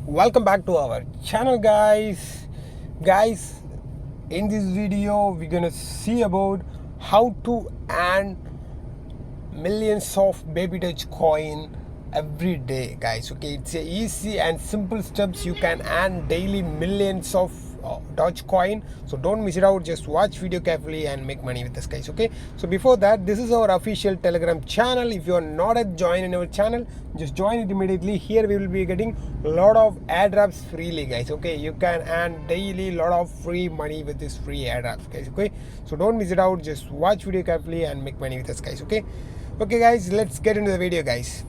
Welcome back to our channel, guys. In this video we're gonna see about how to earn millions of baby Doge coin every day, guys. Okay, it's a easy and simple steps. You can earn daily millions of Dogecoin, so don't miss it out. Just watch video carefully and make money with this, guys. Okay, so before that, this is our official Telegram channel. If you are not yet joined in our channel, just join it immediately. Here we will be getting a lot of airdrops freely, guys. Okay, you can earn daily lot of free money with this free airdrops, guys. Okay, so don't miss it out. Just watch video carefully and make money with us, guys. Okay, guys, let's get into the video, guys.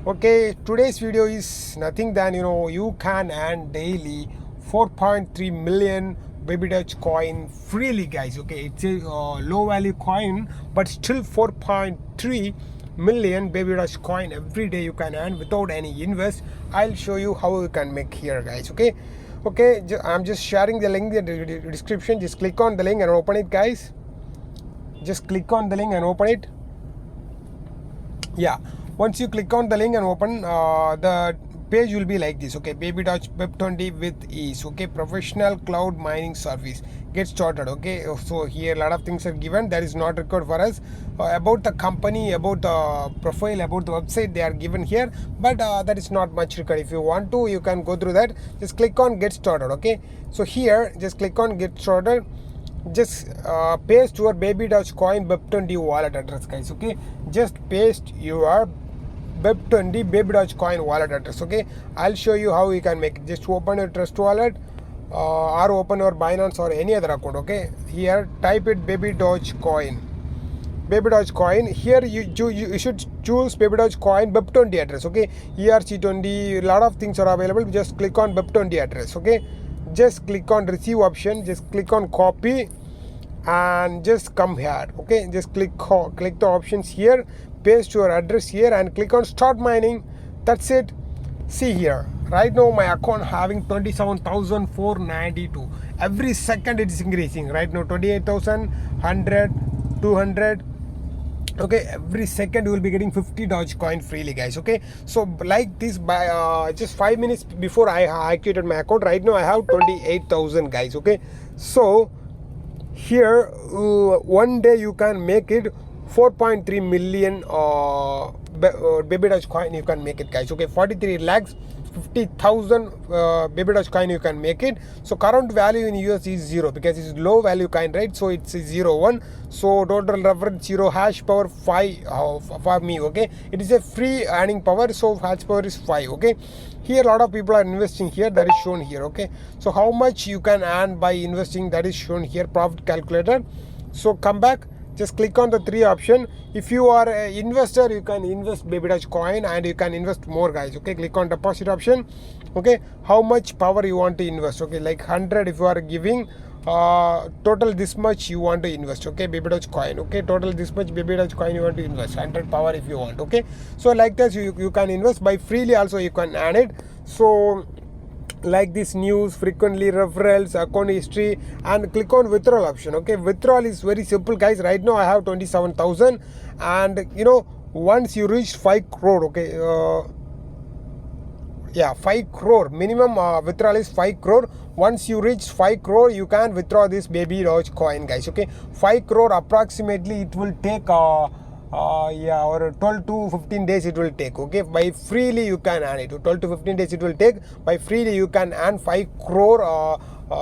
Okay, today's video is nothing than you can earn daily 4.3 million baby Doge coin freely, guys. Okay, it's a low value coin, but still 4.3 million baby Doge coin every day you can earn without any invest. I'll show you how you can make here, guys. Okay, I'm just sharing the link in the description. Just click on the link and open it, guys. Just click on the link and open it. Yeah, once you click on the link and open, the page will be like this. Okay, baby Doge web 20 with ease. Okay, professional cloud mining service, get started. Okay, so here a lot of things are given that is not required for us. About the company, about the profile, about the website, they are given here, but that is not much required. If you want to, you can go through that. Just click on get started. Okay, so here just click on get started. Just paste your baby Doge coin web 20 wallet address, guys. Okay, just paste your web 20 baby Doge coin wallet address. Okay, I'll show you how you can make it. Just open your trust wallet or open your Binance or any other account. Okay, here type it baby Doge coin. Here you should choose baby Doge coin web 20 address. Okay, ERC20, a lot of things are available. Just click on web 20 address. Okay, just click on receive option, just click on copy and just come here. Okay, just click the options here, paste your address here and click on start mining. That's it. See here, right now my account having 27,492. every second it is increasing. Right now 28,000, 100, 200. Okay, every second you will be getting 50 Dogecoin freely, guys. Okay, so like this, by just 5 minutes before I activated my account, right now I have 28,000, guys. Okay, so here one day you can make it 4.3 million baby Dogecoin you can make it, guys. Okay, 43 lakhs 50,000 baby Dogecoin you can make it. So current value in US is 0 because it's low value coin, right? So it's 0 1. So total reference 0, hash power 5 for me. Okay, it is a free earning power, so hash power is 5. Okay, here a lot of people are investing here, that is shown here. Okay, so how much you can earn by investing, that is shown here, profit calculator. So come back, just click on the 3 option. If you are an investor, you can invest baby Doge coin and you can invest more, guys. Okay, click on deposit option. Okay, how much power you want to invest? Okay, like 100 if you are giving, total this much you want to invest. Okay, baby Doge coin. Okay, total this much baby Doge coin you want to invest, 100 power if you want. Okay, so like this you can invest by freely, also you can earn it. So like this, news, frequently referrals, account history, and click on withdrawal option. Okay, withdrawal is very simple, guys. Right now I have 27,000 and once you reach 5 crore, okay, 5 crore minimum withdrawal is 5 crore. Once you reach 5 crore you can withdraw this baby Doge coin, guys. Okay, 5 crore approximately it will take or 12 to 15 days it will take. Okay, by freely you can earn it. 12 to 15 days it will take. By freely you can earn 5 crore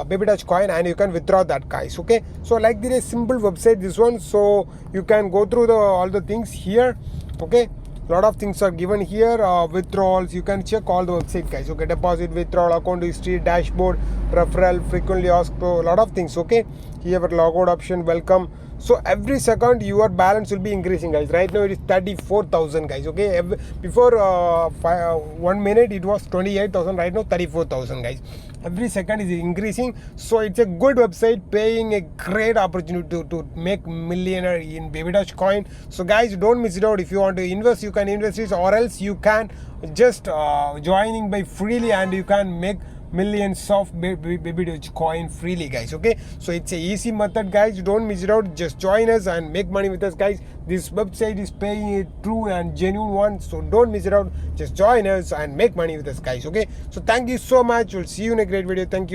baby Doge coin and you can withdraw that, guys. Okay, so like this is simple website, this one. So you can go through all the things here. Okay, lot of things are given here. Withdrawals, you can check all the website, guys. Okay, deposit, withdrawal, account history, dashboard, referral, frequently asked, a lot of things. Okay, here logout option, welcome. So every second your balance will be increasing, guys. Right now it is 34,000, guys. Okay, before 1 minute it was 28,000. Right now 34,000, guys. Every second is increasing. So it's a good website, paying a great opportunity to make millionaire in baby Doge coin. So guys, don't miss it out. If you want to invest, you can invest it, or else you can just joining by freely and you can make millions of baby Dogecoin freely, guys. Okay, so it's a easy method, guys. Don't miss it out. Just join us and make money with us, guys. This website is paying a true and genuine one, so don't miss it out. Just join us and make money with us, guys. Okay, so thank you so much. We'll see you in a great video. Thank you.